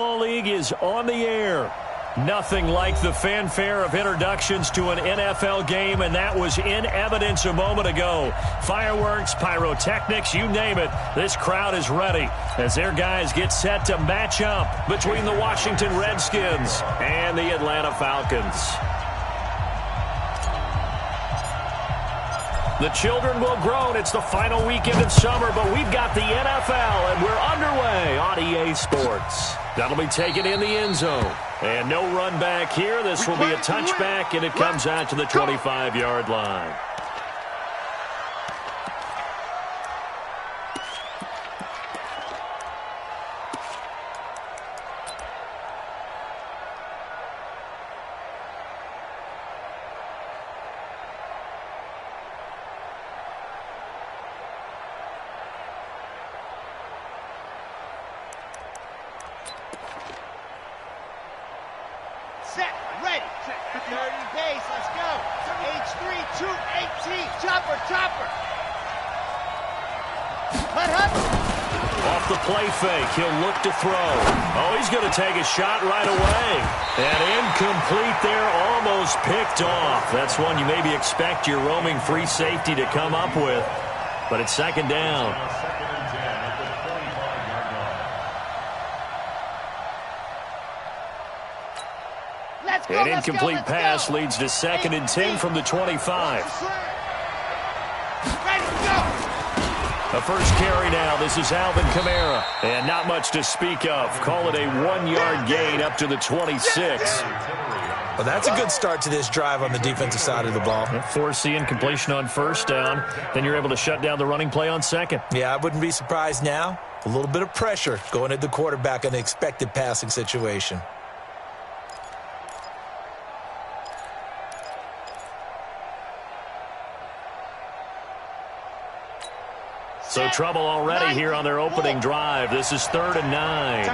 League is on the air. Nothing like the fanfare of introductions to an NFL game, and that was in evidence a moment ago. Fireworks, pyrotechnics, you name it. This crowd is ready as their guys get set to match up between the Washington Redskins and the Atlanta Falcons. The children will groan. It's the final weekend of summer, but we've got the NFL, and we're underway on EA Sports. That'll be taken in the end zone. And no run back here. This will be a touchback, and it comes out to the 25-yard line. Set, ready, 30 base, let's go. H3, 218, chopper. Hut. Off the play fake, he'll look to throw. Oh, he's going to take a shot right away. And incomplete there, almost picked off. That's one you maybe expect your roaming free safety to come up with. But it's second down. An incomplete pass leads to 2nd and 10 from the 25. A first carry now. This is Alvin Kamara. And not much to speak of. Call it a 1-yard gain up to the 26. Well, that's a good start to this drive on the defensive side of the ball. Forcing completion on first down. Then you're able to shut down the running play on second. Yeah, I wouldn't be surprised now. A little bit of pressure going at the quarterback in the expected passing situation. So trouble already here on their opening drive. This is 3rd and 9.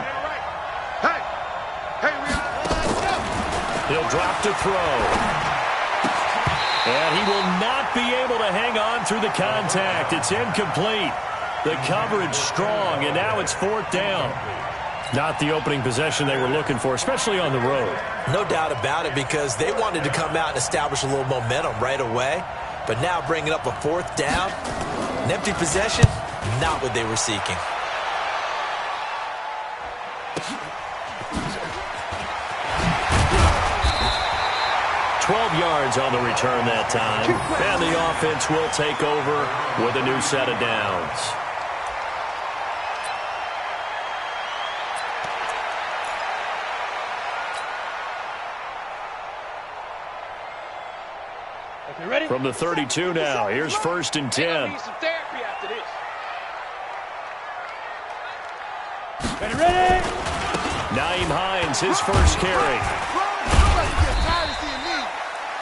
He'll drop to throw. And he will not be able to hang on through the contact. It's incomplete. The coverage strong, and now it's 4th down. Not the opening possession they were looking for, especially on the road. No doubt about it, because they wanted to come out and establish a little momentum right away. But now bringing up a 4th down, an empty possession, not what they were seeking. Yards on the return that time. And the offense will take over with a new set of downs. Okay, ready? From the 32 now, here's 1st and 10. Need some therapy after this. Ready? Naeem Hines, his first carry.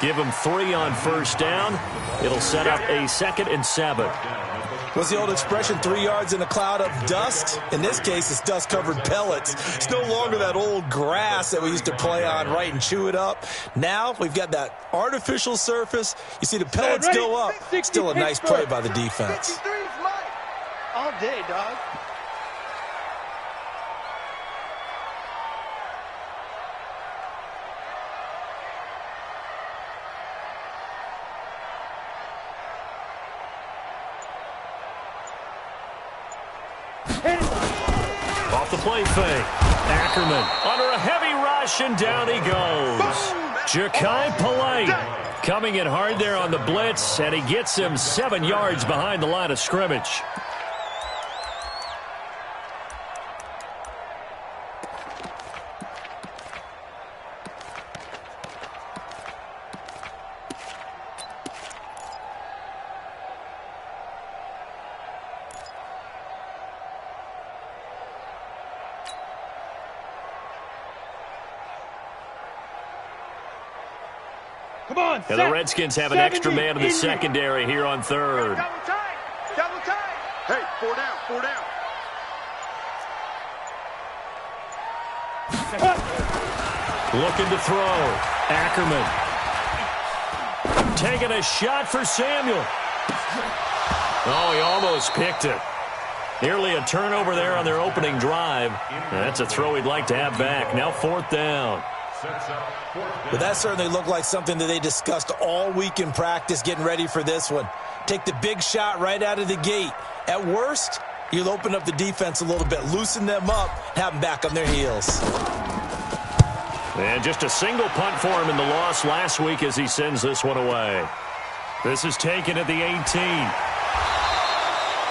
Give him 3 on first down. It'll set up a 2nd and 7. What's the old expression, 3 yards in a cloud of dust? In this case, it's dust-covered pellets. It's no longer that old grass that we used to play on, right, and chew it up. Now we've got that artificial surface. You see the pellets go up. Still a nice play by the defense. All day, dog. Off the play fake. Ackerman under a heavy rush, and down he goes. Ja'Kai Polite coming in hard there on the blitz, and he gets him 7 yards behind the line of scrimmage. Come on, and the Redskins have an extra man in the secondary here on 3rd. Double time. Hey, 4 down. Looking to throw. Ackerman. Taking a shot for Samuel. Oh, he almost picked it. Nearly a turnover there on their opening drive. That's a throw he'd like to have back. Now 4th down. But that certainly looked like something that they discussed all week in practice getting ready for this one. Take the big shot right out of the gate. At worst, you'll open up the defense a little bit, loosen them up, have them back on their heels. And just a single punt for him in the loss last week as he sends this one away. This is taken at the 18.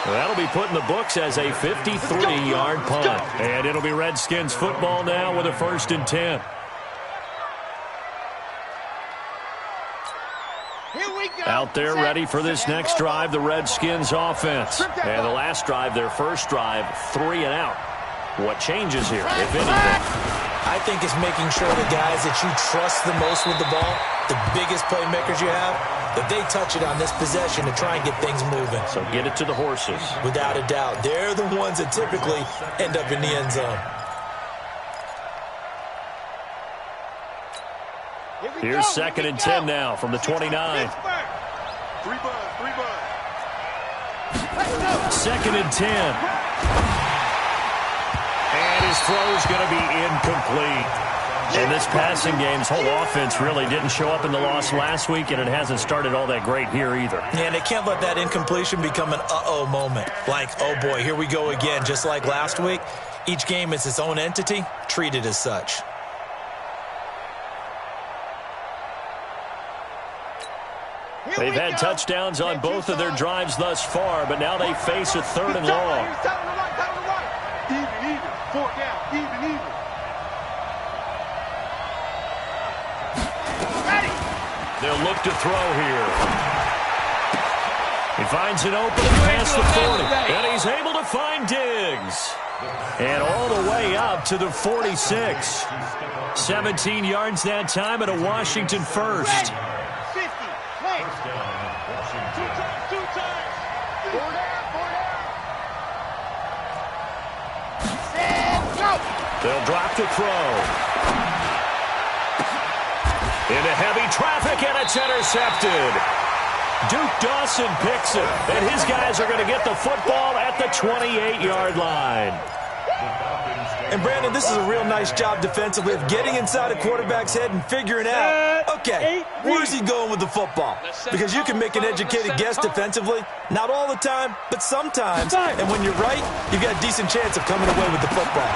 That'll be put in the books as a 53-yard punt. And it'll be Redskins football now with a 1st and 10. Out there ready for this next drive, the Redskins offense. And the last drive, their first drive, 3 and out. What changes here, if anything? I think it's making sure the guys that you trust the most with the ball, the biggest playmakers you have, that they touch it on this possession to try and get things moving. So get it to the horses. Without a doubt. They're the ones that typically end up in the end zone. Here's 2nd and 10 now from the 29. 2nd and 10. And his throw's going to be incomplete. And this passing game's whole offense really didn't show up in the loss last week, and it hasn't started all that great here either. And they can't let that incompletion become an uh-oh moment. Like, oh boy, here we go again. Just like last week, each game is its own entity, treated as such. They've had touchdowns on both of their drives thus far, but now they face a 3rd and long. Even. 4th down. Even. They'll look to throw here. He finds an opening past the 40, and he's able to find Diggs. And all the way up to the 46. 17 yards that time, and a Washington 1st. 50. Two times. 4 down. They'll drop the throw. Into heavy traffic, and it's intercepted. Duke Dawson picks it, and his guys are going to get the football at the 28-yard line. And, Brandon, this is a real nice job defensively of getting inside a quarterback's head and figuring out, okay, where's he going with the football? Because you can make an educated guess defensively, not all the time, but sometimes. And when you're right, you've got a decent chance of coming away with the football.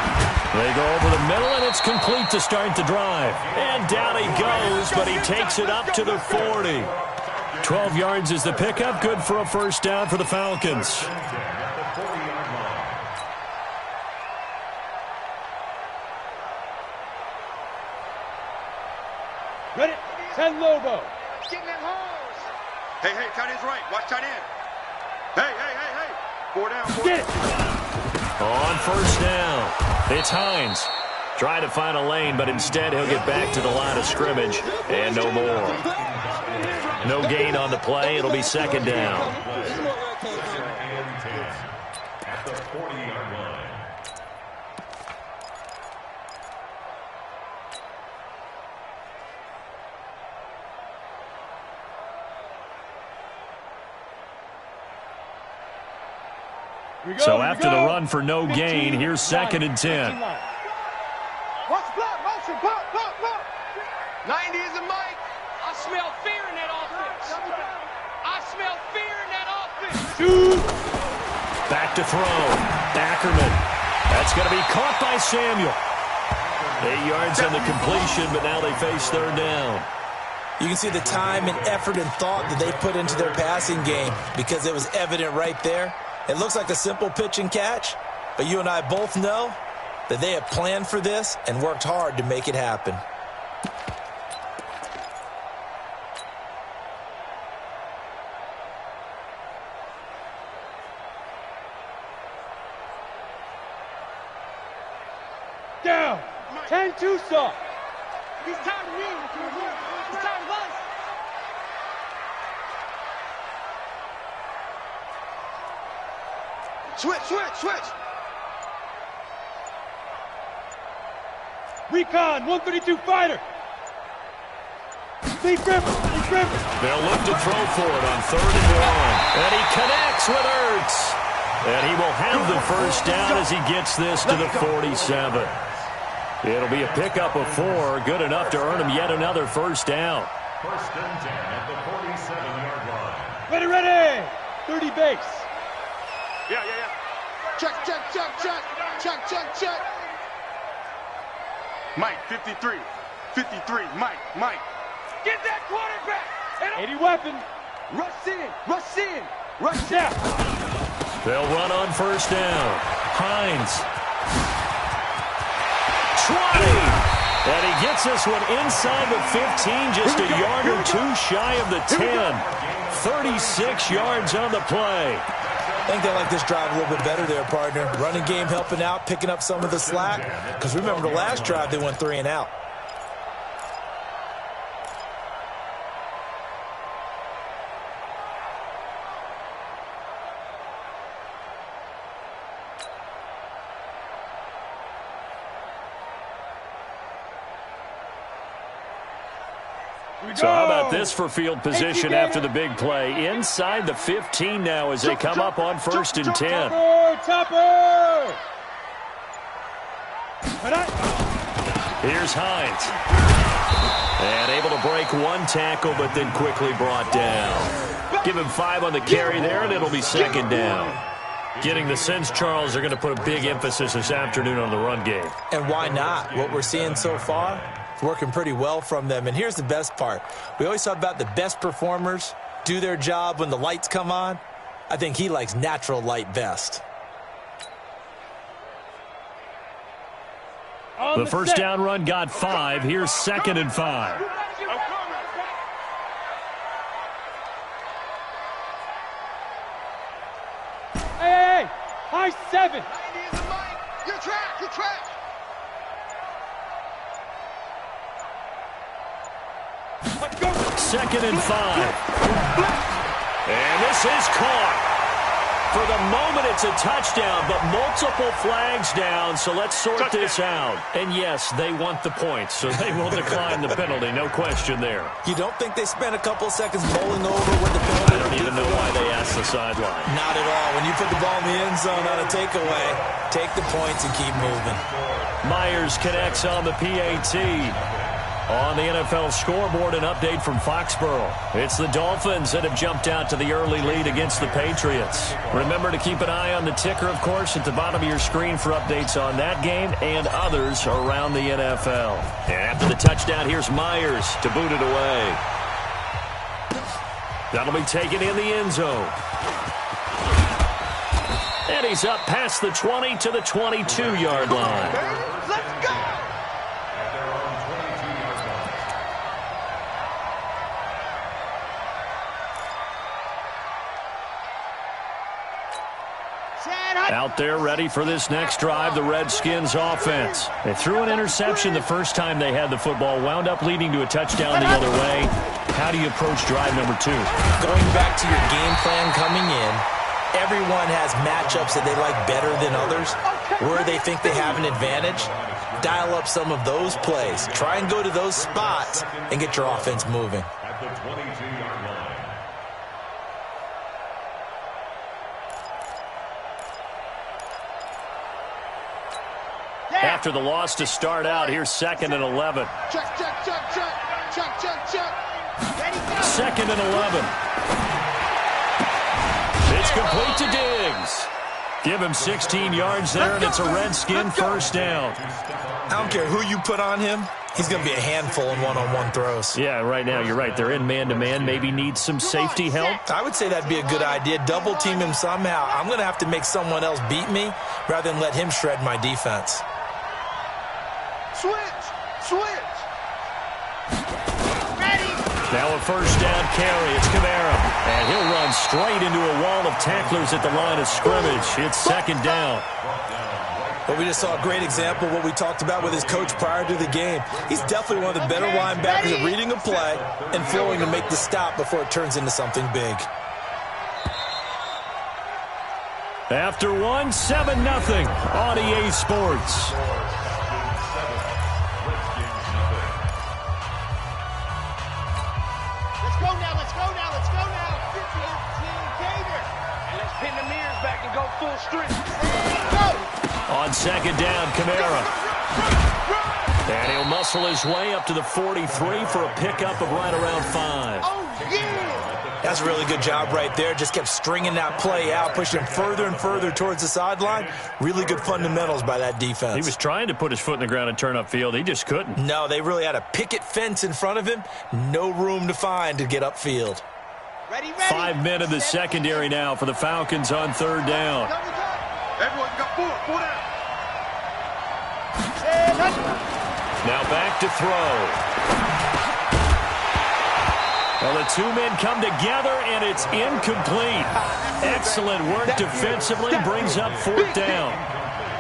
They go over the middle, and it's complete to start the drive. And down he goes, but he takes it up to the 40. 12 yards is the pickup, good for a 1st down for the Falcons. Ready? 10 Lobo. Getting that hose. Hey, tight end's right. Watch tight end. Hey. 4 down. Get it. On 1st down, it's Hines. Trying to find a lane, but instead he'll get back to the line of scrimmage. And no more. No gain on the play. It'll be 2nd down. So after the run for no gain, here's 2nd and 10. Watch the block, motion, pop. 90 is a mic. I smell fear in that offense. I smell fear in that offense. Shoot. Back to throw. Ackerman. That's going to be caught by Samuel. 8 yards on the completion, but now they face 3rd down. You can see the time and effort and thought that they put into their passing game because it was evident right there. It looks like a simple pitch and catch, but you and I both know that they have planned for this and worked hard to make it happen. Down. 10-2 soft. He's tired of me. He's tired of us. Switch. Recon, 132 fighter. Steve Griffin. They'll look to throw for it on 3rd and 1. And he connects with Ertz. And he will have the first down as he gets this to the 47. It'll be a pickup of 4, good enough to earn him yet another first down. First and 10 at the 47-yard line. Ready, ready. 30 base. Yeah. Check. Mike, 53. 53. Mike. Get that quarterback. 80 weapon. Rush out. They'll run on first down. Hines. 20. And he gets this one inside the 15, just a yard or 2 shy of the 10. 36 yards on the play. I think they like this drive a little bit better there, partner. Running game helping out, picking up some of the slack. Because remember, the last drive, they went 3 and out. So how about this for field position after the big play? Inside the 15 now as they come up on first and 10. Topper! Here's Hines. And able to break 1 tackle, but then quickly brought down. Give him 5 on the carry there, and it'll be second down. Getting the sense, Charles, they're going to put a big emphasis this afternoon on the run game. And why not? What we're seeing so far, it's working pretty well from them. And here's the best part. We always talk about the best performers do their job when the lights come on. I think he likes natural light best. The first down run got 5. Here's second and 5. Hey, high 7. Your track. Let's go. Second and 5. And this is caught. For the moment, it's a touchdown, but multiple flags down, so let's sort this out. And yes, they want the points, so they will decline the penalty, no question there. You don't think they spent a couple seconds mulling over with the penalty? I don't even know why they asked the sideline. Not at all. When you put the ball in the end zone on a takeaway, take the points and keep moving. Myers connects on the PAT. On the NFL scoreboard, an update from Foxborough. It's the Dolphins that have jumped out to the early lead against the Patriots. Remember to keep an eye on the ticker, of course, at the bottom of your screen for updates on that game and others around the NFL. And after the touchdown, here's Myers to boot it away. That'll be taken in the end zone. And he's up past the 20 to the 22-yard line. Let's go. Out there ready for this next drive, the Redskins offense. They threw an interception the first time they had the football, wound up leading to a touchdown the other way. How do you approach drive number 2? Going back to your game plan coming in, everyone has matchups that they like better than others, where they think they have an advantage. Dial up some of those plays. Try and go to those spots and get your offense moving. At the 22-yard line. After the loss to start out, here's second and 11. Check. Second and 11. It's complete to Diggs. Give him 16 yards there, and it's a Redskin first down. I don't care who you put on him. He's going to be a handful in one-on-one throws. Yeah, right now, you're right. They're in man-to-man. Maybe need some safety help. I would say that'd be a good idea. Double team him somehow. I'm going to have to make someone else beat me rather than let him shred my defense. Switch. Ready. Now a first down carry. It's Kamara. And he'll run straight into a wall of tacklers at the line of scrimmage. It's second down. But we just saw a great example of what we talked about with his coach prior to the game. He's definitely one of the better linebackers at reading a play and flowing to make the stop before it turns into something big. After 7-0 on EA Sports. Let's go now. 15 Gator. And let's pin the mirrors back and go full On second down, Kamara. And he'll muscle his way up to the 43 for a pickup of right around 5. That's a really good job right there. Just kept stringing that play out, pushing further and further towards the sideline. Really good fundamentals by that defense. He was trying to put his foot in the ground and turn upfield. He just couldn't. No, they really had a picket fence in front of him. No room to find to get upfield. Ready. 5 men in the secondary now for the Falcons on third down. Everyone got 4 down. Now back to throw. Well, the two men come together, and it's incomplete. Excellent work defensively, brings up fourth down.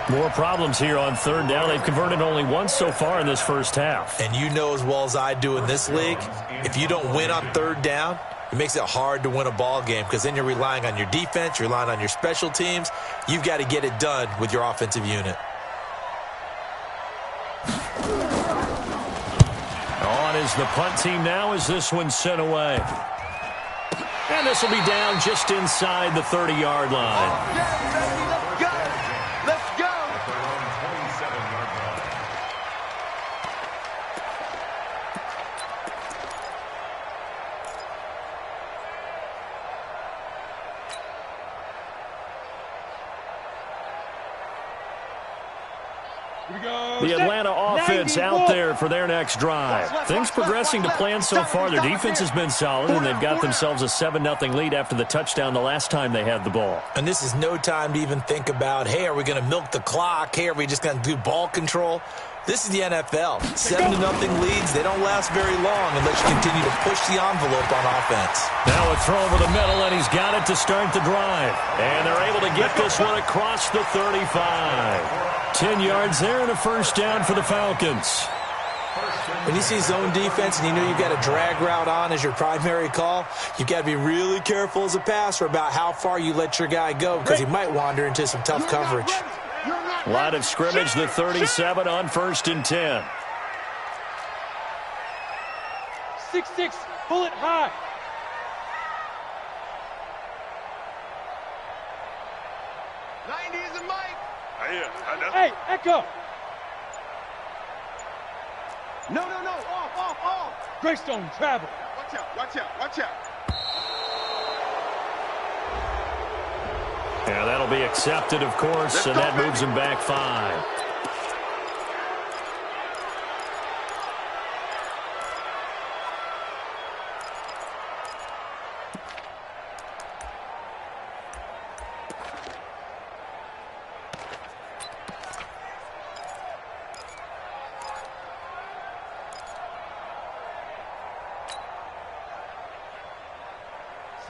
More problems here on third down. They've converted only once so far in this first half. And you know as well as I do in this league, if you don't win on third down, it makes it hard to win a ball game because then you're relying on your defense, you're relying on your special teams. You've got to get it done with your offensive unit. On is the punt team now as this one's sent away. And this will be down just inside the 30-yard line. Let's go. The Atlanta offense out there for their next drive. Things progressing to plan so far. Their defense has been solid, and they've got themselves a 7-0 lead after the touchdown the last time they had the ball. And this is no time to even think about, hey, are we going to milk the clock? Hey, are we just going to do ball control? This is the NFL. 7-0 leads, they don't last very long unless you continue to push the envelope on offense. Now a throw over the middle, and he's got it to start the drive. And they're able to get this one across the 35. 10 yards there and a first down for the Falcons. When you see zone defense and you know you've got a drag route on as your primary call, you've got to be really careful as a passer about how far you let your guy go because he might wander into some tough coverage. Line of scrimmage, the 37 on 1st and 10. 6-6, pull it high. Hey, Echo. No. Off. Greystone, travel. Watch out. Yeah, that'll be accepted, of course, and that moves him back 5.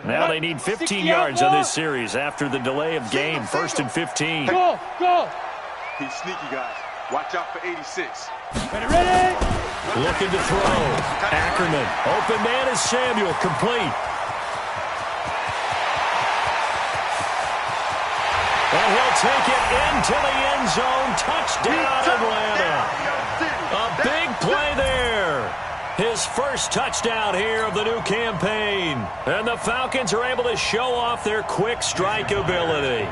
Now they need 15 yards on this series after the delay of game. 1st and 15. Go. He's sneaky, guys. Watch out for 86. Ready. Looking to throw. Ackerman. Open man is Samuel. Complete. And he'll take it into the end zone. Touchdown, Atlanta. A big play there. His first touchdown here of the new campaign. And the Falcons are able to show off their quick strike ability.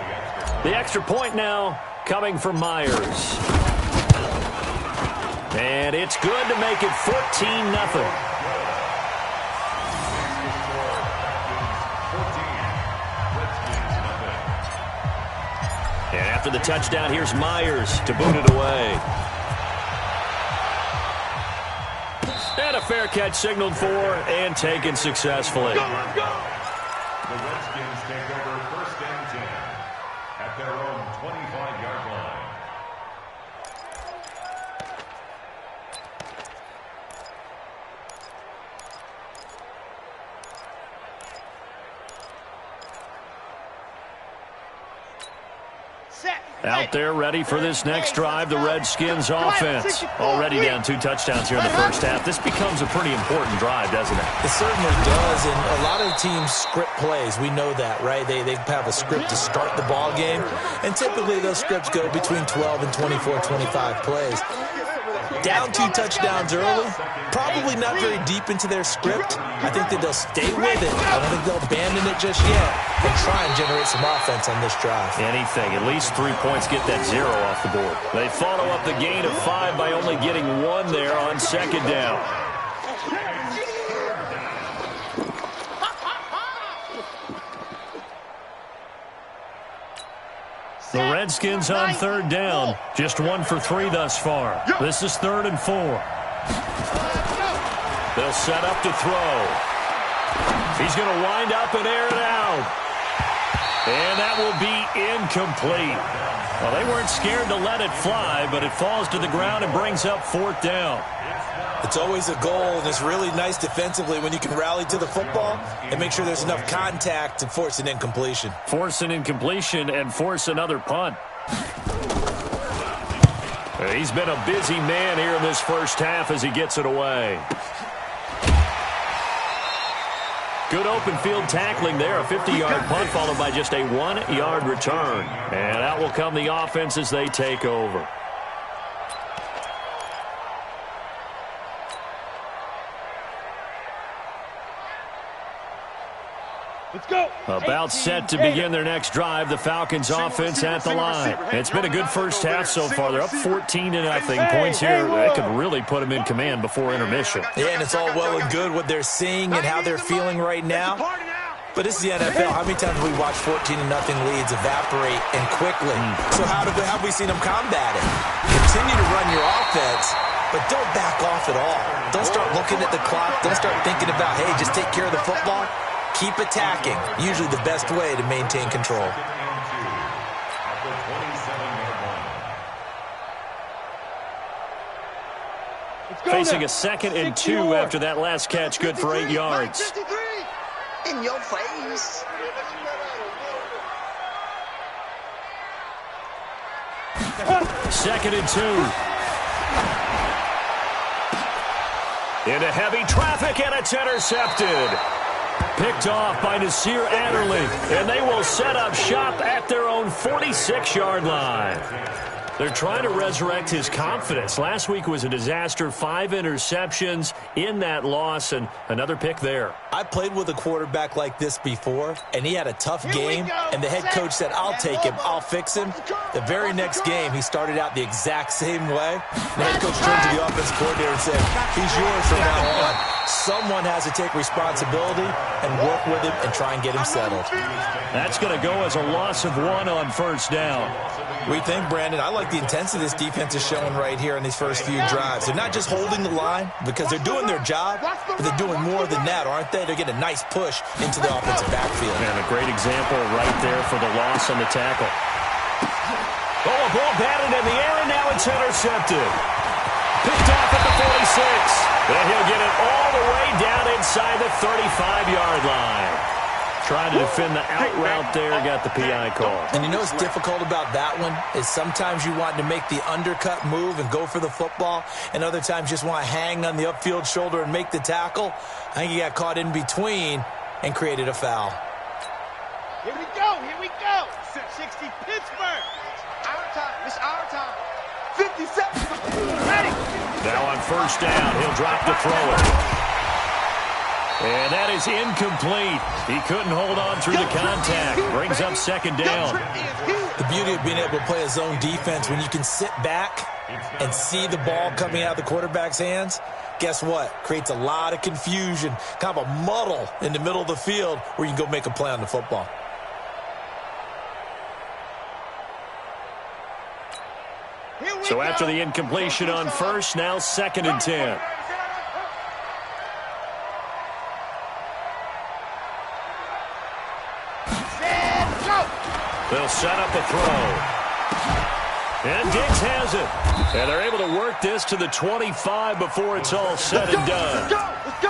The extra point now coming from Myers. And it's good to make it 14-0. And after the touchdown, here's Myers to boot it away. And a fair catch signaled for and taken successfully. The Redskins take over 1st and 10 at their own 25-yard line. Out there ready for this next drive, the Redskins offense. Already down 2 touchdowns here in the first half. This becomes a pretty important drive, doesn't it? It certainly does, and a lot of teams script plays. We know that, right? They have a script to start the ball game, and typically those scripts go between 12 and 24, 25 plays. Down 2 touchdowns early, probably not very deep into their script. I think that they'll stay with it. I don't think they'll abandon it just yet and try and generate some offense on this drive. Anything, at least 3 points, get that 0 off the board. They follow up the gain of 5 by only getting 1 there on second down. The Redskins on third down. Just 1 for 3 thus far. This is 3rd and 4. They'll set up to throw. He's going to wind up and air it out. And that will be incomplete. Well, they weren't scared to let it fly, but it falls to the ground and brings up 4th down. It's always a goal, and it's really nice defensively when you can rally to the football and make sure there's enough contact to force an incompletion. Force an incompletion and force another punt. He's been a busy man here in this first half as he gets it away. Good open field tackling there. A 50-yard punt followed by just a 1-yard return. And out will come the offense as they take over. Let's go. About set to begin their next drive, the Falcons offense at the line. It's been a good first half so far. They're up 14-0. Points here that could really put them in command before intermission. Yeah, and it's all well and good what they're seeing and how they're feeling right now. But this is the NFL. How many times have we watched 14-0 leads evaporate and quickly? So how have we seen them combat it? Continue to run your offense, but don't back off at all. Don't start looking at the clock. Don't start thinking about, hey, just take care of the football. Keep attacking. Usually the best way to maintain control. Facing a 2nd and 2 after that last catch, good for 8 yards. In your face. Second and 2. Into heavy traffic, and it's intercepted. Picked off by Nasir Adderley, and they will set up shop at their own 46-yard line. They're trying to resurrect his confidence. Last week was a disaster, 5 interceptions in that loss, and another pick there. I played with a quarterback like this before, and he had a tough game, and the head coach said, I'll take him, I'll fix him. The very next game, he started out the exact same way. The head coach turned to the offensive coordinator and said, he's yours from now on. Someone has to take responsibility and work with him and try and get him settled. That's going to go as a loss of 1 on first down. We think, Brandon, I like the intensity this defense is showing right here in these first few drives. They're not just holding the line because they're doing their job, but they're doing more than that, aren't they? They're getting a nice push into the offensive backfield. And a great example right there for the loss on the tackle. Oh, a ball batted in the air, and now it's intercepted. Picked off at the 46. And he'll get it all the way down inside the 35-yard line. Trying to defend the out route there, got the PI call. And you know what's difficult about that one is sometimes you want to make the undercut move and go for the football, and other times just want to hang on the upfield shoulder and make the tackle. I think he got caught in between and created a foul. Here we go, here we go. 60 Pittsburgh. Our time, it's our time. 50 seconds. Ready. Now on first down, he'll drop to throw it. And that is incomplete. He couldn't hold on through the contact. Brings up second down. The beauty of being able to play a zone defense when you can sit back and see the ball coming out of the quarterback's hands, guess what? Creates a lot of confusion, kind of a muddle in the middle of the field where you can go make a play on the football. So after the incompletion on first, now 2nd and 10. They'll set up a throw. And Diggs has it. And they're able to work this to the 25 before it's all said and done.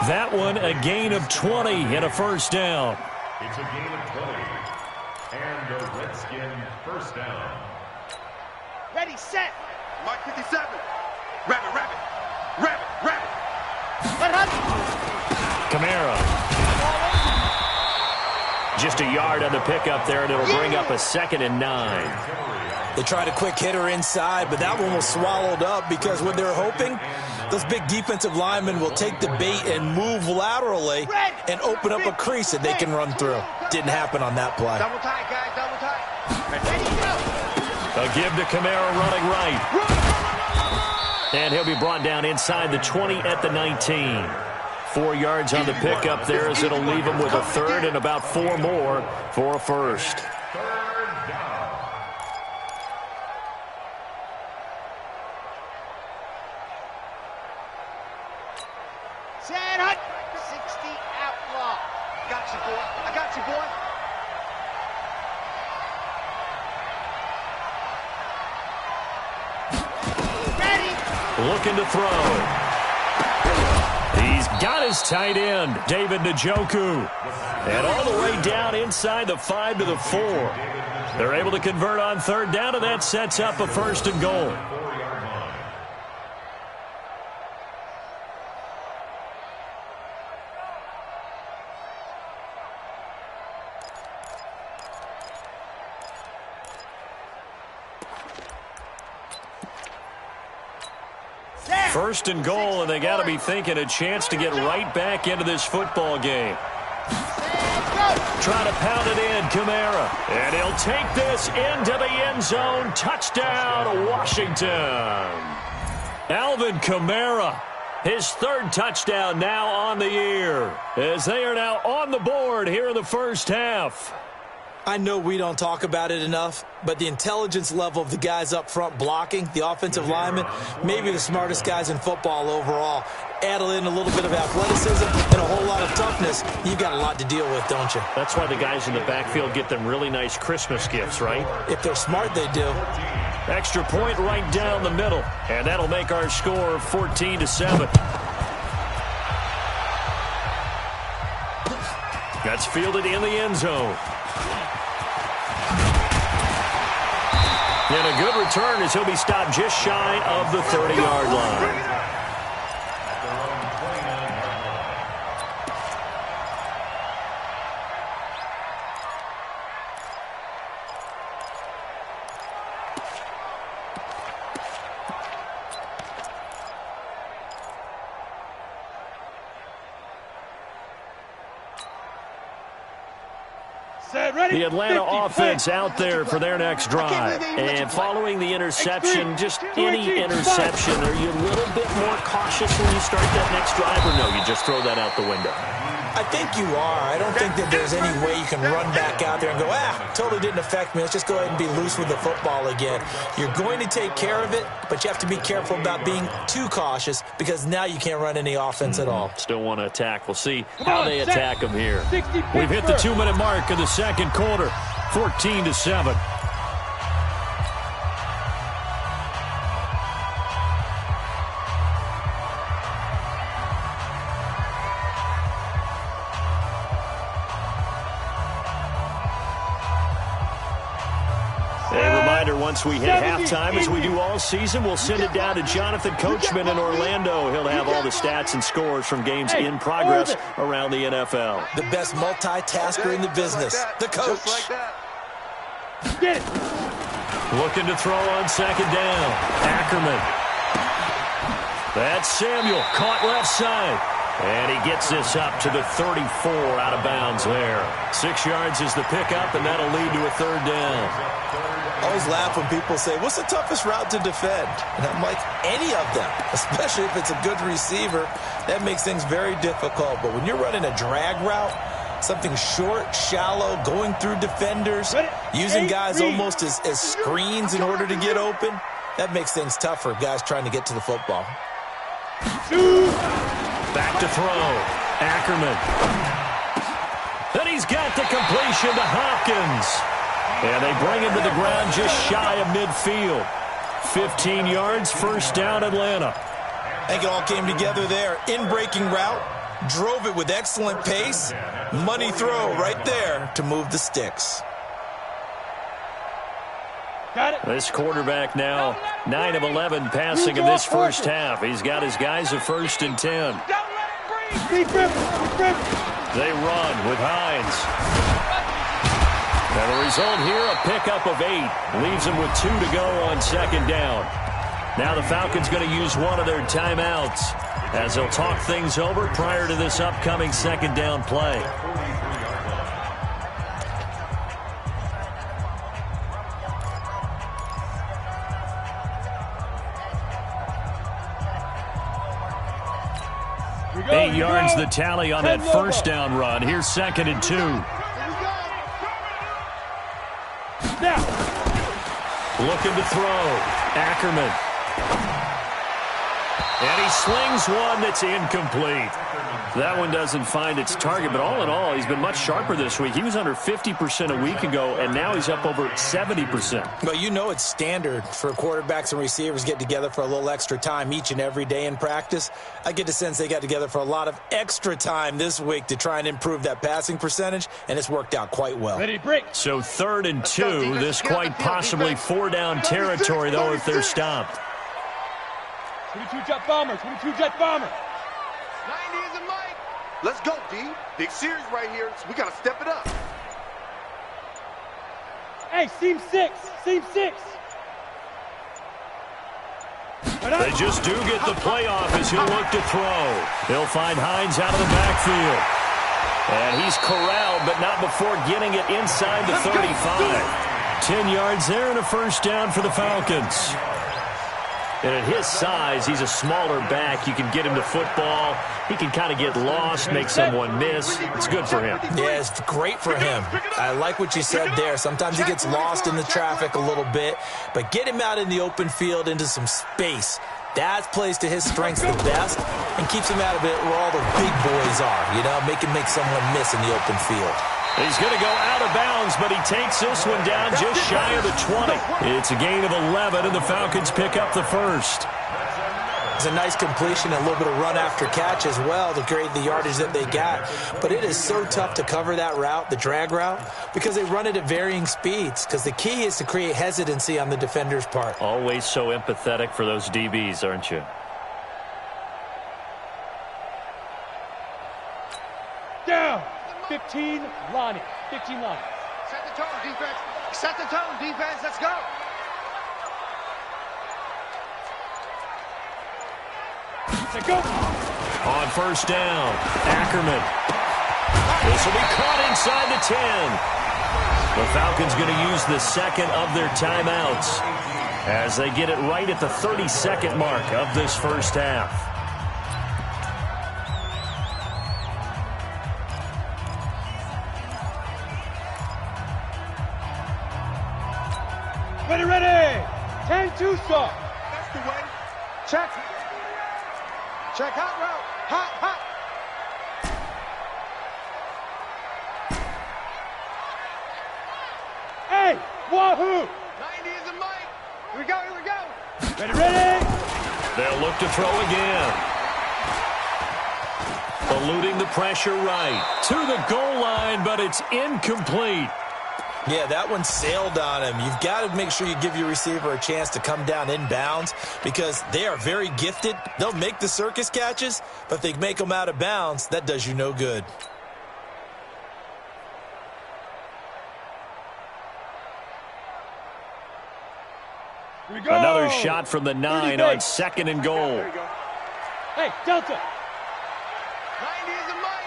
That one, a gain of 20 and a first down. It's a gain of 20. And the Redskin first down. Ready, set. Mike 57. Rabbit, rabbit. Rabbit, rabbit. Kamara. Just a yard on the pickup there, and it'll bring up a 2nd and 9. They tried a quick hitter inside, but that one was swallowed up because what they're hoping, those big defensive linemen will take the bait and move laterally and open up a crease that they can run through. Didn't happen on that play. Double tight, guys, double tight. Ready, go. A give to Kamara running right. And he'll be brought down inside the 20 at the 19. 4 yards on the pickup there as it'll leave him with a third and about 4 more for a first. Set, hut. 60 outlaw. Got you, boy. I got you, boy. Ready. Looking to throw. He's got his tight end, David Njoku. And all the way down inside the 5 to the 4. They're able to convert on third down, and that sets up a first and goal. First and goal, and they got to be thinking a chance to get right back into this football game. Try to pound it in, Kamara. And he'll take this into the end zone. Touchdown, Washington. Alvin Kamara, his 3rd touchdown now on the year, as they are now on the board here in the first half. I know we don't talk about it enough, but the intelligence level of the guys up front blocking, the offensive linemen, maybe the smartest guys in football overall. Add in a little bit of athleticism and a whole lot of toughness, you've got a lot to deal with, don't you? That's why the guys in the backfield get them really nice Christmas gifts, right? If they're smart, they do. Extra point right down the middle, and that'll make our score 14-7. That's fielded in the end zone. And a good return as he'll be stopped just shy of the 30-yard line. The Atlanta offense out there for their next drive. And following the interception, just any interception, are you a little bit more cautious when you start that next drive, or no, you just throw that out the window? I think you are. I don't think that there's any way you can run back out there and go, totally didn't affect me. Let's just go ahead and be loose with the football again. You're going to take care of it, but you have to be careful about being too cautious because now you can't run any offense at all. Still want to attack. We'll see how they attack them here. We've hit the 2-minute mark of the second quarter, 14-7. Once we hit halftime, as we do all season, we'll send it down to Jonathan Coachman in Orlando. He'll have all the stats and scores from games in progress around the NFL. The best multitasker in the business, the coach. Looking to throw on second down. Ackerman. That's Samuel, caught left side. And he gets this up to the 34 out of bounds there. 6 yards is the pickup, and that'll lead to a third down. I always laugh when people say, what's the toughest route to defend? And I'm like, any of them, especially if it's a good receiver. That makes things very difficult. But when you're running a drag route, something short, shallow, going through defenders, using guys almost as screens in order to get open, that makes things tough for guys trying to get to the football. Back to throw. Ackerman. Then he's got the completion to Hopkins. And they bring him to the ground just shy of midfield. 15 yards, first down, Atlanta. I think it all came together there. In-breaking route, drove it with excellent pace. Money throw right there to move the sticks. Got it. This quarterback now 9 of 11 passing in this first half. He's got his guys a 1st and 10. Don't let him breathe. Deep rip. They run with Hines. And the result here, a pickup of 8. Leaves them with 2 to go on second down. Now the Falcons going to use one of their timeouts as they'll talk things over prior to this upcoming second down play. Eight yards the tally on that first down run. Here's second and 2. Now. Looking to throw. Ackerman. And he slings one that's incomplete. That one doesn't find its target, but all in all, he's been much sharper this week. He was under 50% a week ago, and now he's up over 70%. Well, you know it's standard for quarterbacks and receivers get together for a little extra time each and every day in practice. I get the sense they got together for a lot of extra time this week to try and improve that passing percentage, and it's worked out quite well. Ready, break. So 3rd and 2, this quite possibly 4-down territory, though, if they're stopped. 22 jet bomber, 22 jet bomber. 90 is a mic. Let's go, D. Big series right here, so we got to step it up. Hey, seam 6, seam 6. They just do get the playoff as he'll look to throw. He'll find Hines out of the backfield. And he's corralled, but not before getting it inside the 35. 10 yards there and a first down for the Falcons. And at his size, he's a smaller back. You can get him to football. He can kind of get lost, make someone miss. It's good for him. Yeah, it's great for him. I like what you said there. Sometimes he gets lost in the traffic a little bit, but get him out in the open field into some space. That plays to his strengths the best and keeps him out of it where all the big boys are, you know, make someone miss in the open field. He's going to go out of bounds, but he takes this one down just shy of the 20. It's a gain of 11, and the Falcons pick up the first. It's a nice completion, a little bit of run after catch as well to create the yardage that they got. But it is so tough to cover that route, the drag route, because they run it at varying speeds. Because the key is to create hesitancy on the defender's part. Always so empathetic for those DBs, aren't you? Down. 15, Lonnie. 15, Lonnie. Set the tone, defense. Set the tone, defense. Let's go. Let's go. On first down, Ackerman. This will be caught inside the 10. The Falcons going to use the second of their timeouts as they get it right at the 32nd mark of this first half. Ready, ready. 10-2 start. That's the way. Check. Check hot route. Hot, hot. Hey, wahoo. 90 is a mic. Here we go, here we go. Ready, ready. They'll look to throw again. Eluding the pressure right to the goal line, but it's incomplete. Yeah, that one sailed on him. You've got to make sure you give your receiver a chance to come down inbounds because they are very gifted. They'll make the circus catches, but if they make them out of bounds, that does you no good. Here we go. Another shot from the 9 on second and goal. Hey, Delta. 90 is a mic.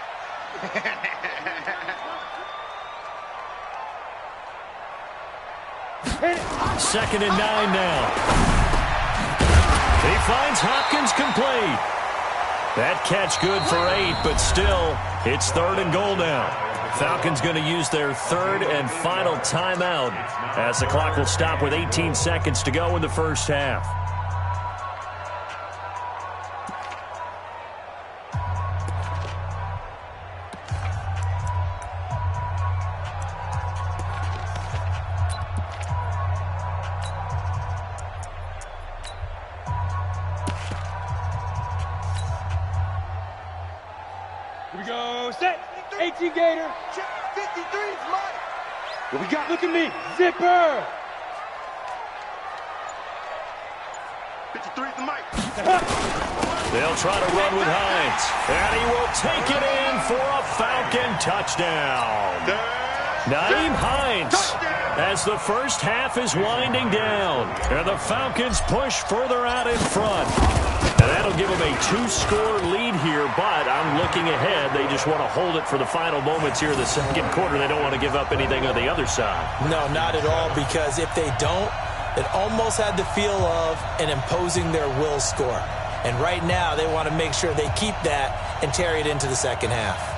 Second and 9 now. He finds Hopkins complete. That catch good for 8, but still, it's third and goal now. Falcons going to use their third and final timeout as the clock will stop with 18 seconds to go in the first half. Here we go. Set. 18 Gator. 53 is mine. What we got? Look at me. Zipper. 53 is the mic. They'll try to run with Hines. And he will take it in for a Falcon touchdown. Nyheim Hines as the first half is winding down. And the Falcons push further out in front. And that'll give them a 2-score lead here, but I'm looking ahead. They just want to hold it for the final moments here in the second quarter. They don't want to give up anything on the other side. No, not at all, because if they don't, it almost had the feel of an imposing their will score. And right now, they want to make sure they keep that and carry it into the second half.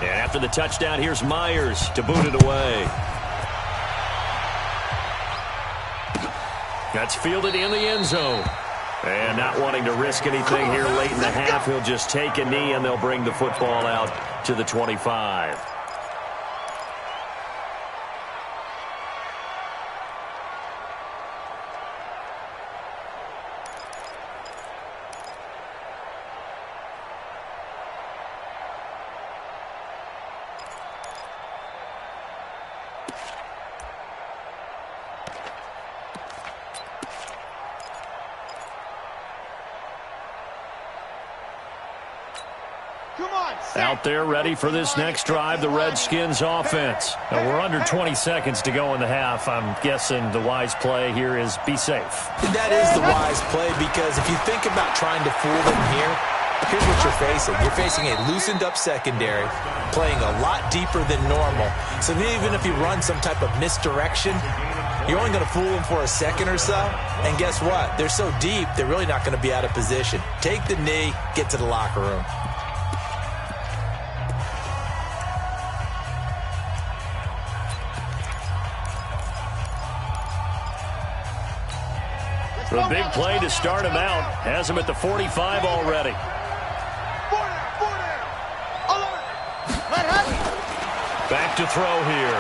And after the touchdown, here's Myers to boot it away. That's fielded in the end zone. And not wanting to risk anything here late in the half, he'll just take a knee and they'll bring the football out to the 25. Out there ready for this next drive, the Redskins offense. Now we're under 20 seconds to go in the half. I'm guessing the wise play here is be safe. That is the wise play, because if you think about trying to fool them here, here's what you're facing. You're facing a loosened up secondary, playing a lot deeper than normal. So even if you run some type of misdirection, you're only going to fool them for a second or so. And guess what? They're so deep, they're really not going to be out of position. Take the knee, get to the locker room. The big play to start him out has him at the 45 already. Back to throw here.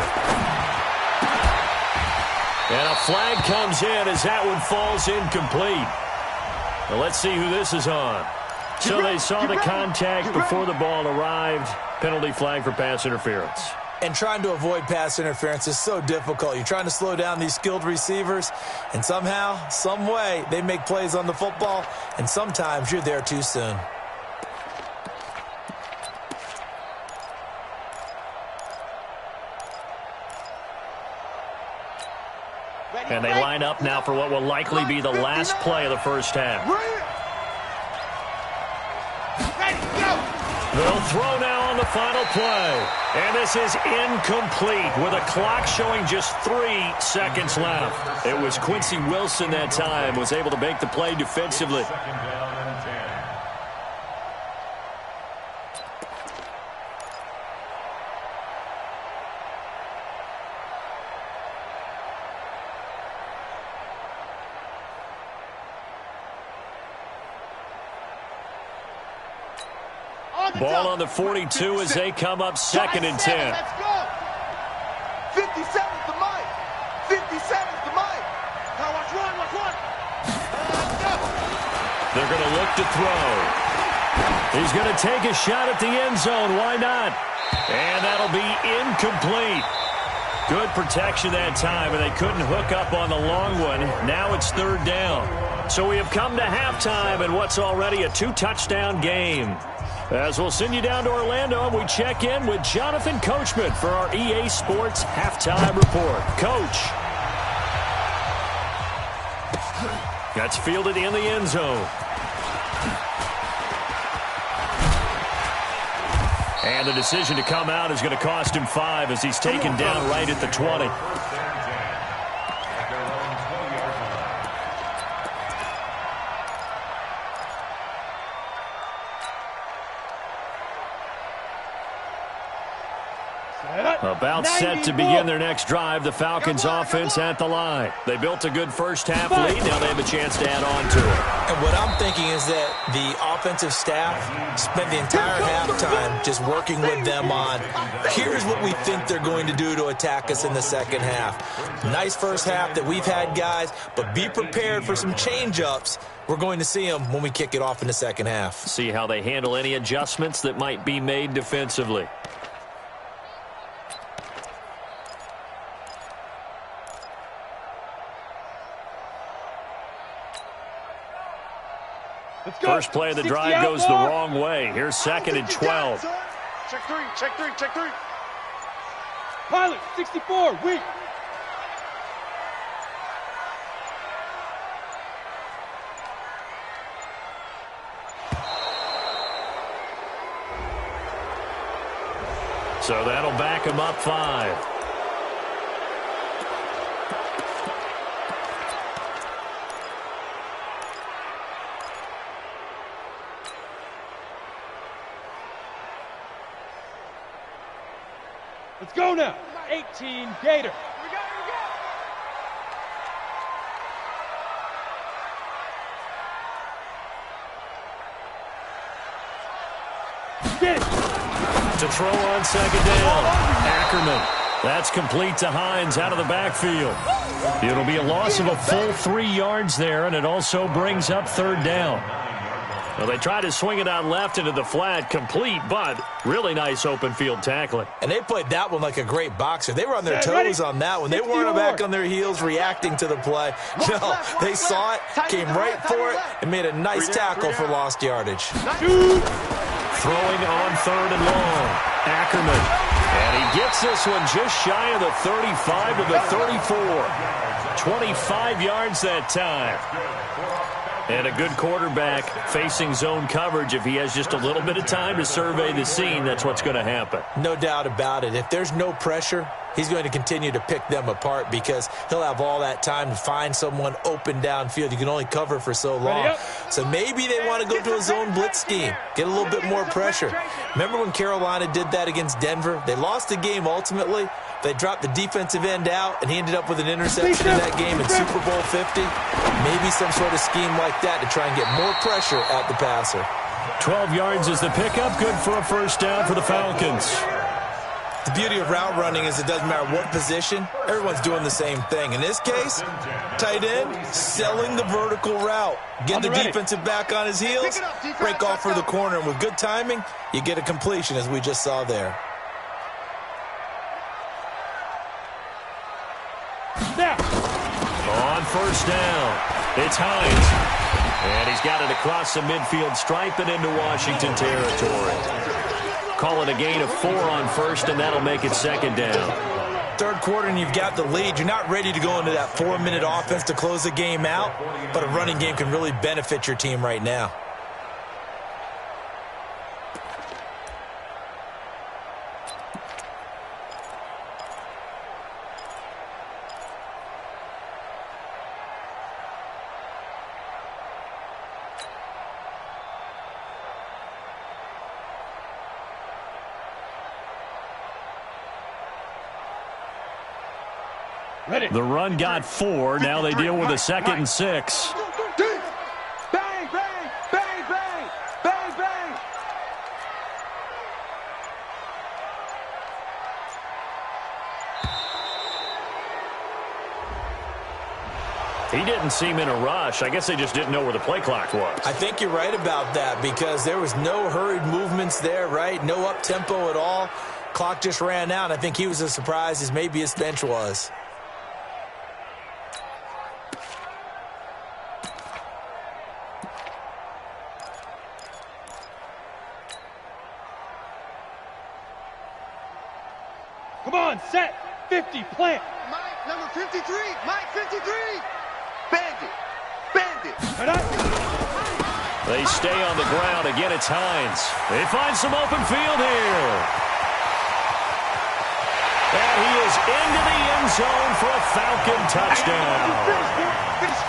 And a flag comes in as that one falls incomplete. Well, let's see who this is on. So they saw the contact before the ball arrived. Penalty flag for pass interference. And trying to avoid pass interference is so difficult. You're trying to slow down these skilled receivers, and somehow, some way, they make plays on the football, and sometimes you're there too soon. And they line up now for what will likely be the last play of the first half. They'll throw now on the final play. And this is incomplete with a clock showing just 3 seconds left. It was Quincy Wilson that time was able to make the play defensively. Ball on the 42 as they come up 2nd and 10. Let's go. 57's the mic. 57's the mic. Now watch one. They're going to look to throw. He's going to take a shot at the end zone. Why not? And that'll be incomplete. Good protection that time, and they couldn't hook up on the long one. Now it's 3rd down. So we have come to halftime in what's already a 2-touchdown game. As we'll send you down to Orlando, and we check in with Jonathan Coachman for our EA Sports Halftime Report. Coach. That's fielded in the end zone. And the decision to come out is going to cost him 5 as he's taken down right at the 20. About set to begin their next drive, the Falcons offense at the line. They built a good first half lead. Now they have a chance to add on to it. And what I'm thinking is that the offensive staff spent the entire halftime just working with them on, here's what we think they're going to do to attack us in the second half. Nice first half that we've had, guys, but be prepared for some change-ups. We're going to see them when we kick it off in the second half. See how they handle any adjustments that might be made defensively. First play of the drive goes the wrong way. Here's 2nd and 12. Check three, check three, check three. Pilot, 64, weak. So that'll back him up 5. Let's go now. 18, Gator. Get it. To throw on 2nd down. Ackerman. That's complete to Hines out of the backfield. It'll be a loss of a full 3 yards there, and it also brings up 3rd down. Well, they tried to swing it out left into the flat, complete, but really nice open field tackling. And they played that one like a great boxer. They were on their toes on that one. They weren't back on their heels reacting to the play. No, they saw it, came right for it, and made a nice tackle for lost yardage. Throwing on 3rd and long. Ackerman. And he gets this one just shy of the 35 to the 34. 25 yards that time. And a good quarterback facing zone coverage. If he has just a little bit of time to survey the scene, that's what's going to happen. No doubt about it. If there's no pressure, he's going to continue to pick them apart because he'll have all that time to find someone open downfield. You can only cover for so long. So maybe they want to go to a zone blitz scheme, get a little bit more pressure. Remember when Carolina did that against Denver? They lost the game ultimately. They dropped the defensive end out, and he ended up with an interception in that game in Super Bowl 50. Maybe some sort of scheme like that to try and get more pressure at the passer. 12 yards is the pickup. Good for a 1st down for the Falcons. The beauty of route running is it doesn't matter what position. Everyone's doing the same thing. In this case, tight end, selling the vertical route. Get the defensive back on his heels, break off for the corner. And with good timing, you get a completion, as we just saw there. On 1st down, it's Hines. And he's got it across the midfield stripe and into Washington territory. Call it a gain of 4 on 1st, and that'll make it 2nd down. 3rd quarter, and you've got the lead. You're not ready to go into that 4-minute offense to close the game out, but a running game can really benefit your team right now. The run got 4. Now they deal with a 2nd and 6. Bang, bang, bang, bang, bang, bang. He didn't seem in a rush. I guess they just didn't know where the play clock was. I think you're right about that because there was no hurried movements there, right? No up-tempo at all. Clock just ran out. I think he was as surprised as maybe his bench was. Come on, set, 50, plant. Mike, number 53, Mike 53. Bandit, bandit. They stay on the ground. Again, it's Hines. They find some open field here. And he is into the end zone for a Falcon touchdown.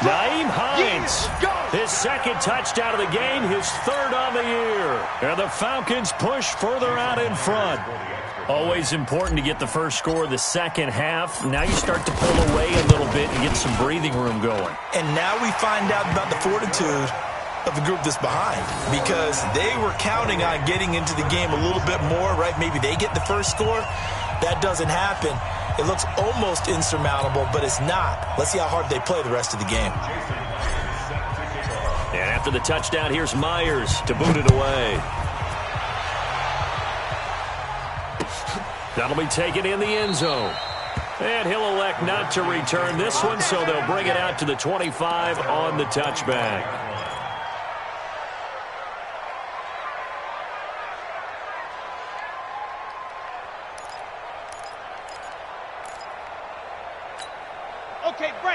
Nyheim Hines, his 2nd touchdown of the game, his 3rd on the year. And the Falcons push further out in front. Always important to get the first score of the 2nd half. Now you start to pull away a little bit and get some breathing room going. And now we find out about the fortitude of the group that's behind because they were counting on getting into the game a little bit more, right? Maybe they get the first score. That doesn't happen. It looks almost insurmountable, but it's not. Let's see how hard they play the rest of the game. And after the touchdown, here's Myers to boot it away. That'll be taken in the end zone. And he'll elect not to return this one, so they'll bring it out to the 25 on the touchback.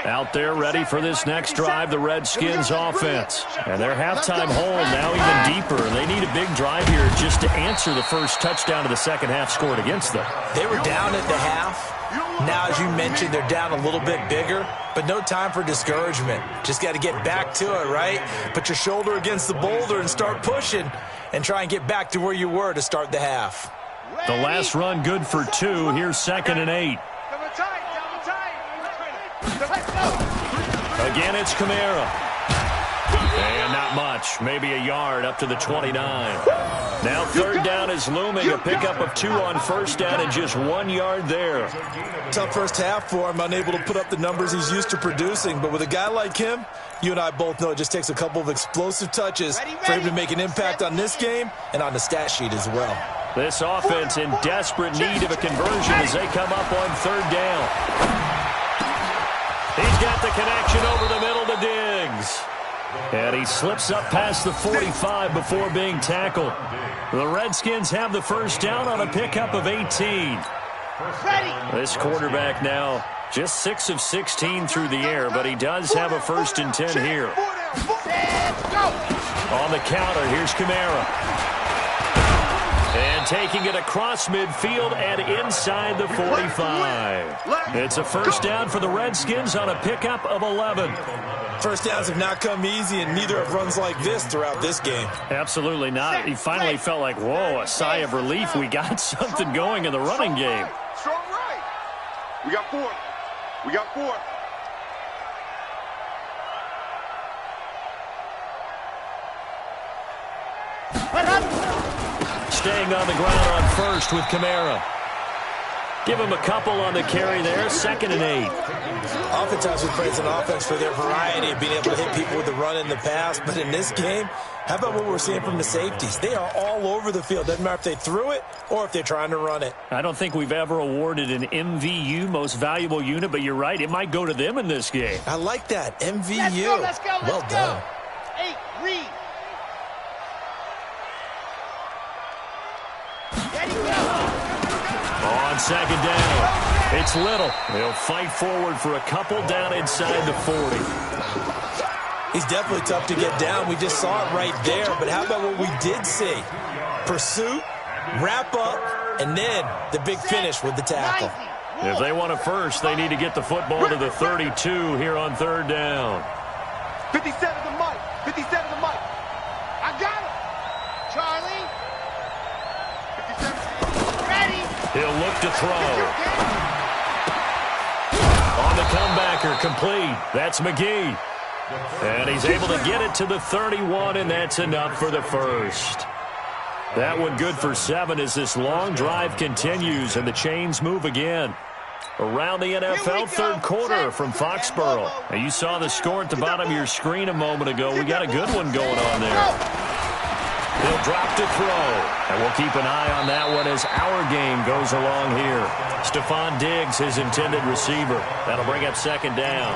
Out there ready for this next drive, the Redskins offense. And their halftime hole now even deeper. They need a big drive here just to answer the first touchdown of the second half scored against them. They were down at the half. Now, as you mentioned, they're down a little bit bigger, but no time for discouragement. Just got to get back to it, right? Put your shoulder against the boulder and start pushing and try and get back to where you were to start the half. The last run good for 2. Here's 2nd and 8. Again, it's Kamara. And not much. Maybe a yard up to the 29. Now 3rd down is looming. A pickup of 2 on 1st down and just 1 yard there. Tough first half for him. Unable to put up the numbers he's used to producing. But with a guy like him, you and I both know it just takes a couple of explosive touches for him to make an impact on this game and on the stat sheet as well. This offense in desperate need of a conversion as they come up on 3rd down. He's got the connection over the middle to Diggs. And he slips up past the 45 before being tackled. The Redskins have the first down on a pickup of 18. This quarterback now just 6 of 16 through the air, but he does have a 1st and 10 here. On the counter, here's Kamara. And taking it across midfield and inside the 45. It's a first down for the Redskins on a pickup of 11. First downs have not come easy, and neither have runs like this throughout this game. Absolutely not. He finally felt like, whoa, a sigh of relief. We got something going in the running game. Strong right. We got 4. We got 4. Staying on the ground on 1st with Kamara. Give him a couple on the carry there. 2nd and 8. Oftentimes we praise an offense for their variety of being able to hit people with the run in the pass. But in this game, how about what we're seeing from the safeties? They are all over the field. Doesn't matter if they threw it or if they're trying to run it. I don't think we've ever awarded an MVU, most valuable unit, but you're right. It might go to them in this game. I like that. MVU. Let's go. Well done. 8, read. On 2nd down, it's Little. He'll fight forward for a couple down inside the 40. He's definitely tough to get down. We just saw it right there. But how about what we did see? Pursuit, wrap up, and then the big finish with the tackle. If they want a first, they need to get the football to the 32 here on 3rd down. 57 to Mike. 57 to Mike. I got him. Charlie. 57. Ready. He'll look to throw. On the comebacker, complete. That's McGee. And he's able to get it to the 31, and that's enough for the first. That one good for 7 as this long drive continues and the chains move again. Around the NFL third quarter from Foxborough. Now you saw the score at the bottom of your screen a moment ago. We got a good one going on there. He'll drop to throw. And we'll keep an eye on that one as our game goes along here. Stephon Diggs, his intended receiver. That'll bring up 2nd down.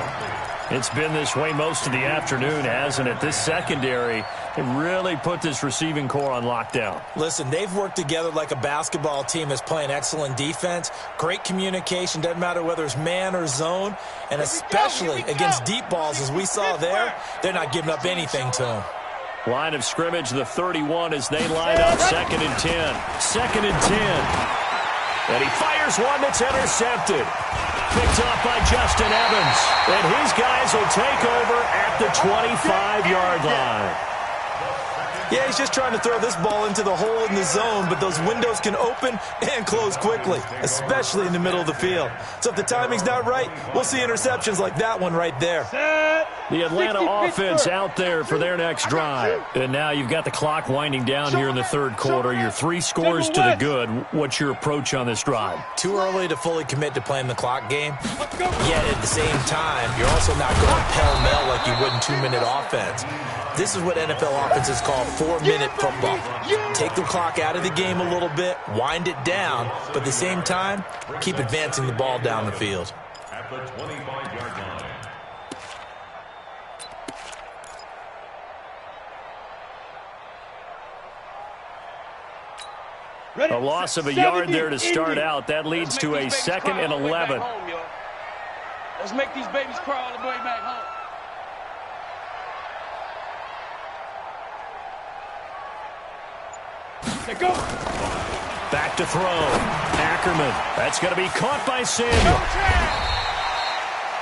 It's been this way most of the afternoon, hasn't it? This secondary really put this receiving core on lockdown. Listen, they've worked together like a basketball team that's playing excellent defense. Great communication, doesn't matter whether it's man or zone. And especially against deep balls, as we saw there, they're not giving up anything to them. Line of scrimmage, the 31 as they line up 2nd and 10. 2nd and 10. And he fires one that's intercepted. Picked off by Justin Evans. And his guys will take over at the 25-yard line. Yeah, he's just trying to throw this ball into the hole in the zone, but those windows can open and close quickly, especially in the middle of the field. So if the timing's not right, we'll see interceptions like that one right there. The Atlanta offense out there for their next drive. And now you've got the clock winding down here in the third quarter. Your 3 scores to the good. What's your approach on this drive? Too early to fully commit to playing the clock game. Yet at the same time, you're also not going pell-mell like you would in 2-minute offense. This is what NFL offenses call 4-minute football. Take the clock out of the game a little bit, wind it down, but at the same time, keep advancing the ball down the field. At the 25-yard line. A loss of a yard there to start out. That leads to a 2nd and 11. Let's make these babies crawl all the way back home. They go. Back to throw. Ackerman. That's going to be caught by Samuel.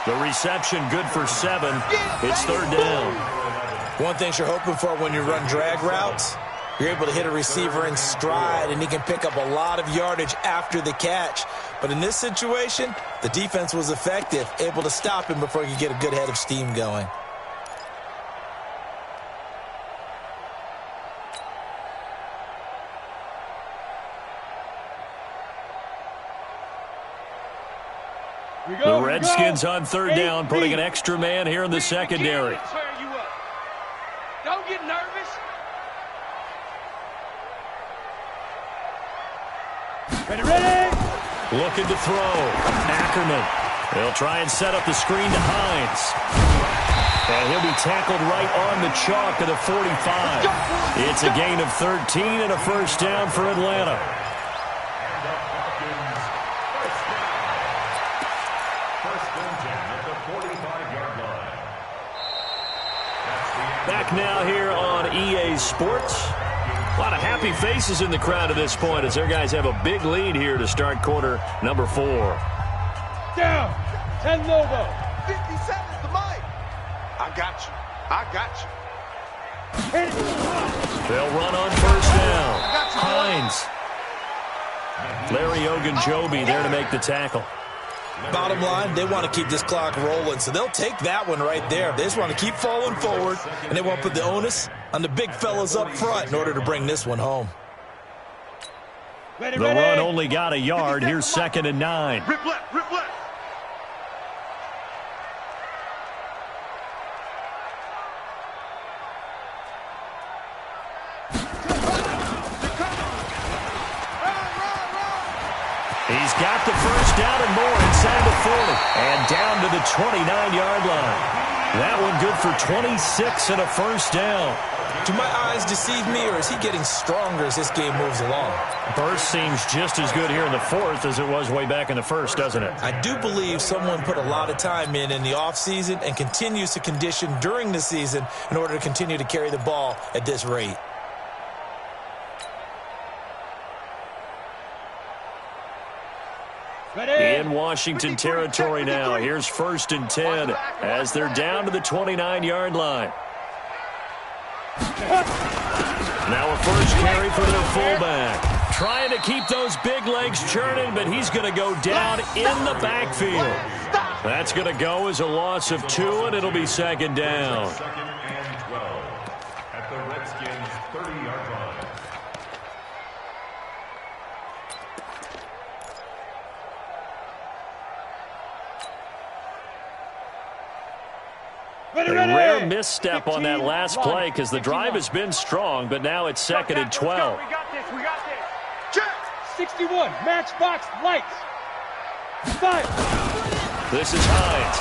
The reception good for 7. It's 3rd down. One thing you're hoping for when you run drag routes, you're able to hit a receiver in stride, and he can pick up a lot of yardage after the catch. But in this situation, the defense was effective, able to stop him before he could get a good head of steam going. The Redskins on 3rd down, putting an extra man here in the secondary. Don't get nervous. Ready. Looking to throw. Ackerman. They'll try and set up the screen to Hines. And he'll be tackled right on the chalk of the 45. It's a gain of 13 and a 1st down for Atlanta. Back now here on EA Sports. A lot of happy faces in the crowd at this point as their guys have a big lead here to start quarter number 4. Down. 10 Lobo. 57's the mic. I got you. They'll run on 1st down. Hines. Larry Ogunjobi there to make the tackle. Bottom line, they want to keep this clock rolling, so they'll take that one right there. They just want to keep falling forward, and they want to put the onus on the big fellas up front in order to bring this one home. The run only got a yard. Here's 2nd and 9. Rip left. He's got the 1st down and more inside the 40. And down to the 29-yard line. That one good for 26 and a 1st down. Do my eyes deceive me, or is he getting stronger as this game moves along? Burst seems just as good here in the 4th as it was way back in the 1st, doesn't it? I do believe someone put a lot of time in the offseason and continues to condition during the season in order to continue to carry the ball at this rate. In Washington territory now. Here's 1st and 10 as they're down to the 29-yard line. Now a 1st carry for their fullback. Trying to keep those big legs churning, but he's going to go down in the backfield. That's going to go as a loss of 2, and it'll be 2nd down. 2nd and 12 at the Redskins' 30-yard line. A rare misstep on that last play because the drive has been strong, but now it's 2nd and 12. We got this. Check. 61. Matchbox lights. 5. This is Hines.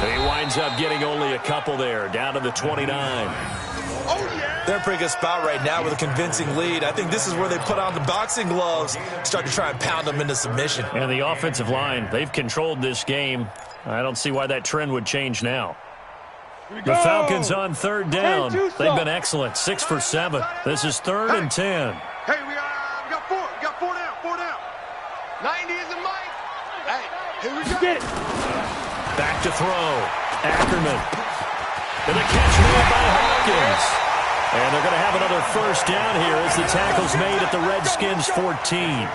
And he winds up getting only a couple there, down to the 29. They're in a pretty good spot right now with a convincing lead. I think this is where they put on the boxing gloves, start to try and pound them into submission. And the offensive line, they've controlled this game. I don't see why that trend would change now. The Falcons on 3rd down. They've been excellent. 6 for 7. This is 3rd and 10. Hey, we got 4. We got 4 down. 4 down. 90 is the mic. Hey, here we go. Get it. Back to throw. Ackerman. And the catch made by Hawkins. And they're going to have another 1st down here as the tackle's made at the Redskins' 14.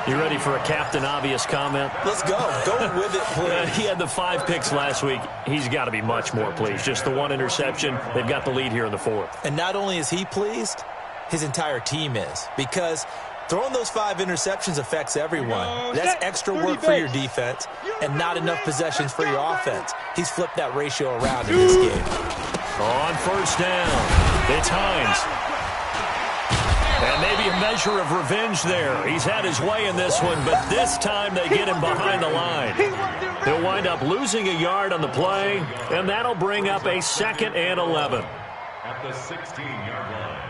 You ready for a Captain Obvious comment? Let's go. Go with it, please. He had the 5 picks last week. He's got to be much more pleased. Just the 1 interception. They've got the lead here in the 4th. And not only is he pleased, his entire team is. Because throwing those 5 interceptions affects everyone. That's extra work for your defense and not enough possessions for your offense. He's flipped that ratio around in this game. On 1st down, it's Hines. And maybe a measure of revenge there. He's had his way in this one, but this time they get him behind the line. He'll wind up losing a yard on the play, and that'll bring up a 2nd and 11. At the 16-yard line.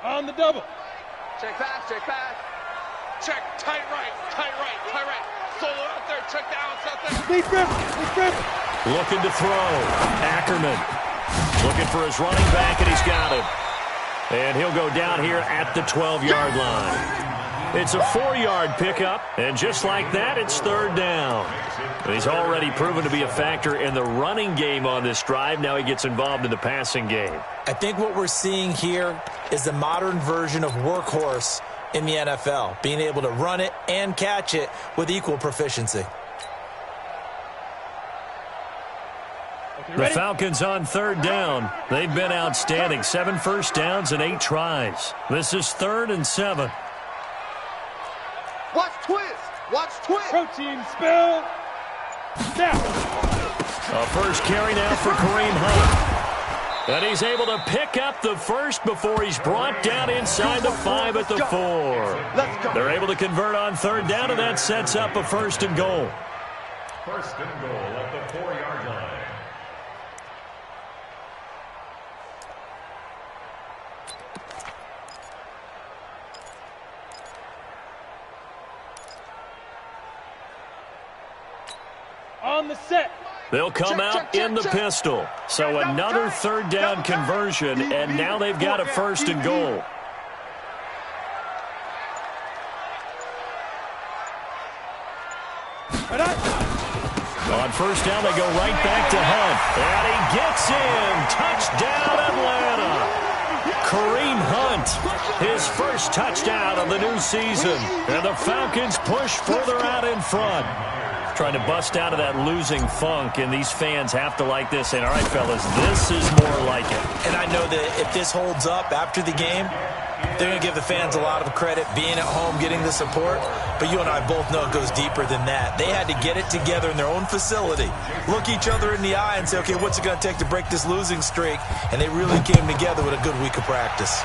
On the double. Check pass. Check. Tight right. Solo out there. Looking to throw. Ackerman looking for his running back, and he's got him. And he'll go down here at the 12-yard line. It's a 4-yard pickup, and just like that, it's third down. He's already proven to be a factor in the running game on this drive. Now he gets involved in the passing game. I think what we're seeing here is the modern version of workhorse in the NFL, being able to run it and catch it with equal proficiency. The Falcons on third down. They've been outstanding. 7 first downs and 8 tries. This is 3rd and 7. Watch twist. Watch twist. Protein spill. Now. A first carry now for Kareem Hunt. And he's able to pick up the first before he's brought down inside the 5 at the 4. They're able to convert on third down, and that sets up a 1st and goal. 1st and goal at the 4-yard line. On the set. They'll come out in the pistol. So another third down conversion, and now they've got a 1st and goal. On first down, they go right back to Hunt. And he gets in. Touchdown, Atlanta. Kareem Hunt, his first touchdown of the new season. And the Falcons push further out in front. Trying to bust out of that losing funk, and these fans have to like this. And, all right, fellas, this is more like it. And I know that if this holds up after the game, they're going to give the fans a lot of credit, being at home, getting the support. But you and I both know it goes deeper than that. They had to get it together in their own facility, look each other in the eye and say, okay, what's it going to take to break this losing streak? And they really came together with a good week of practice.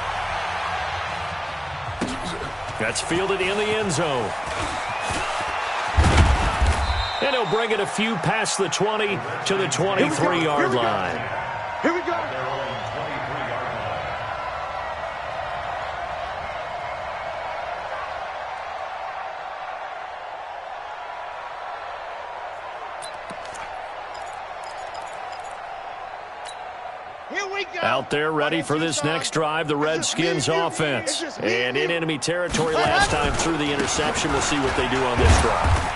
That's fielded in the end zone. And he'll bring it a few past the 20 to the 23-yard line. Here we go. Out there ready for this next drive, the Redskins offense. And in enemy territory last time through the interception. We'll see what they do on this drive.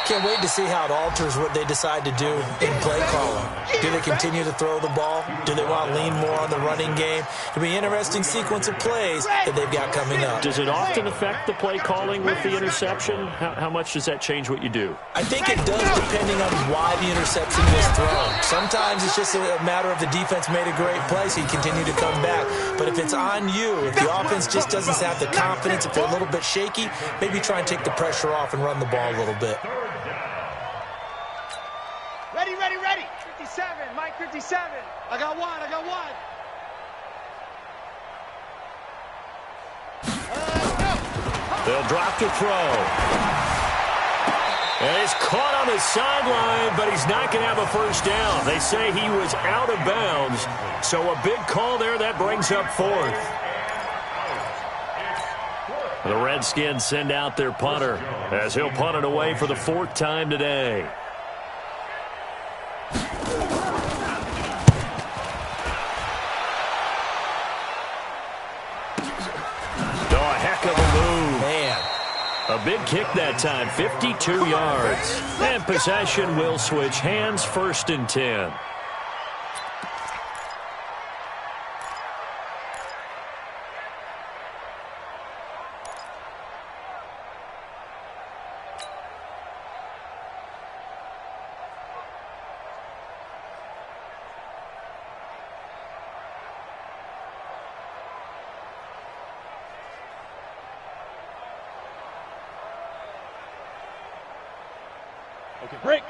Can't wait to see how it alters what they decide to do in play calling. Do they continue to throw the ball? Do they want to lean more on the running game? It'll be an interesting sequence of plays that they've got coming up. Does it often affect the play calling with the interception? How much does that change what you do? I think it does, depending on why the interception was thrown. Sometimes it's just a matter of the defense made a great play, so you continue to come back. But if it's on you, if the offense just doesn't have the confidence, if they're a little bit shaky, maybe try and take the pressure off and run the ball a little bit. Ready. 57, Mike 57. I got one. They'll drop to throw. And he's caught on the sideline, but he's not going to have a first down. They say he was out of bounds. So a big call there, that brings up 4th. The Redskins send out their punter as he'll punt it away for the 4th time today. A big kick that time, 52 yards. And possession will switch hands, 1st and 10.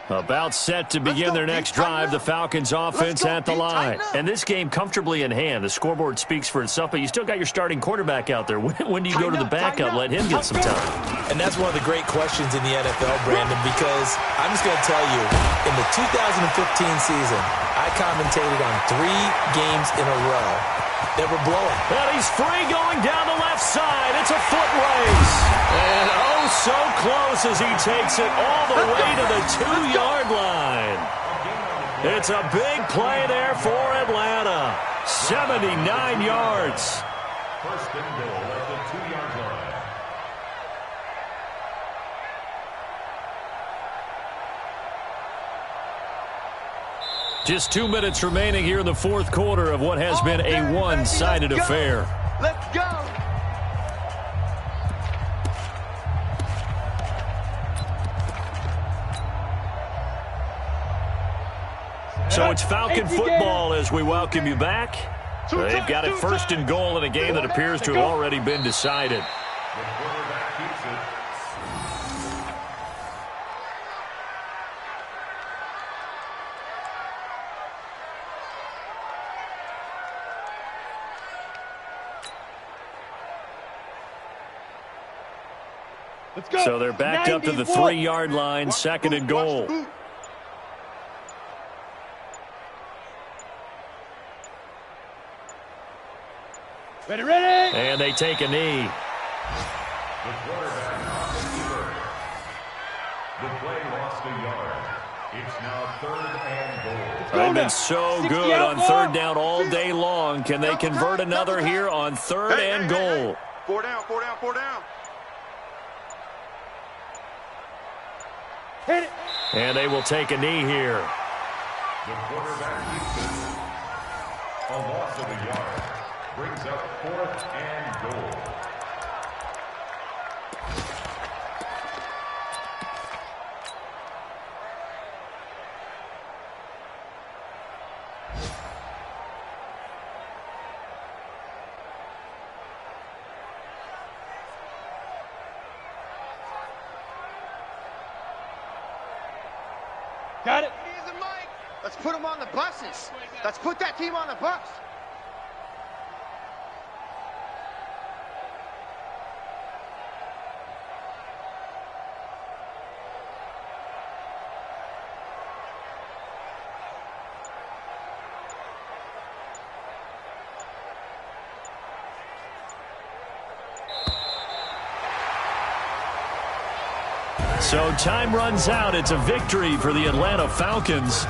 About set to begin their next drive, the Falcons offense at the line. And this game comfortably in hand. The scoreboard speaks for itself, but you still got your starting quarterback out there. When do you go to the backup, let him get some time? And that's one of the great questions in the NFL, Brandon, because I'm just going to tell you, in the 2015 season, I commentated on 3 games in a row Never blowing. And he's free going down the left side. It's a foot race. And oh, so close as he takes it all the way to the 2-yard line. It's a big play there for Atlanta. 79 yards. First and goal at the 2-yard line. Just 2 minutes remaining here in the fourth quarter of what has been a one-sided affair. Let's go. So it's Falcon football as we welcome you back. They've got it first and goal in a game that appears to have already been decided. The quarterback keeps it. Let's go. So they're backed up to the 3-yard line, second and goal. Ready, ready. And they take a knee. The quarterback lost a yard. The play lost a yard. It's now third and goal. They've been so good on third down all day long. Can they convert another here on third and goal? 4 down, 4 down, 4 down. Hit it. And they will take a knee here. The quarterback keeps it. A loss of a yard. Brings up fourth and goal. Got it. Here's the mic. Let's put them on the buses. Let's put that team on the bus. So time runs out. It's a victory for the Atlanta Falcons.